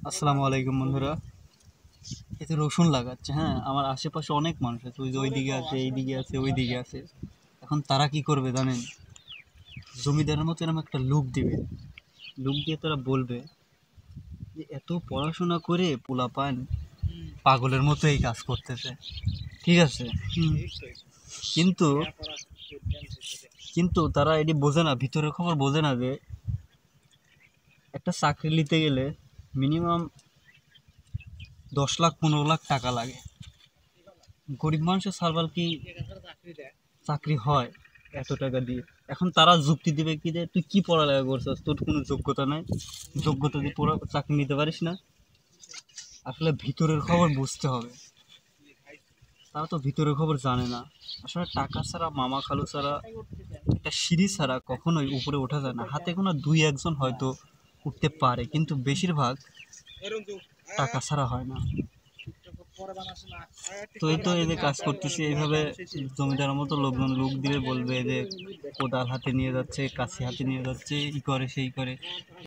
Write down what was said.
আসসালামু আলাইকুম বন্ধুরা। এতে রসুন লাগাচ্ছে। হ্যাঁ, আমার আশেপাশে অনেক মানুষ আছে, ওই যে ওইদিকে আছে, এইদিকে আছে, ওইদিকে আছে। এখন তারা কি করবে জানেন? জমিদারের মতো এরকম একটা লুক দিবে। লুক দিয়ে তারা বলবে যে এত পড়াশোনা করে পোলাপান পাগলের মতো এই কাজ করতেছে। ঠিক আছে। কিন্তু কিন্তু তারা এটি বোঝে না, ভিতরের খবর বোঝে না যে একটা চাকরি নিতে গেলে মিনিমাম 10 লাখ 15 লাখ টাকা লাগে। গরিব মানুষের সার্ভার কি চাকরি হয় এত টাকা দিয়ে? এখন তারা যুক্তি দিবে কি যে তুই কি পড়ালেখা করছিস, তোর কোনো যোগ্যতা নাই, যোগ্যতা দিয়ে পড়া চাকরি নিতে পারিস না। আসলে ভিতরের খবর বুঝতে হবে। তারা তো ভিতরের খবর জানে না। আসলে টাকা ছাড়া, মামা খালু ছাড়া, একটা সিঁড়ি ছাড়া কখনোই উপরে ওঠা যায় না। হাতে গোনা দুই একজন হয়তো উঠতে পারে, কিন্তু বেশিরভাগ টাকা ছাড়া হয় না। তো এই তো এই যে কাজ করতেছি এইভাবে, জমিদারের মতো লোকজন লোক দিবে, বলবে যে কোদাল হাতে নিয়ে যাচ্ছে, কাছি হাতে নিয়ে যাচ্ছে, ই করে সেই করে।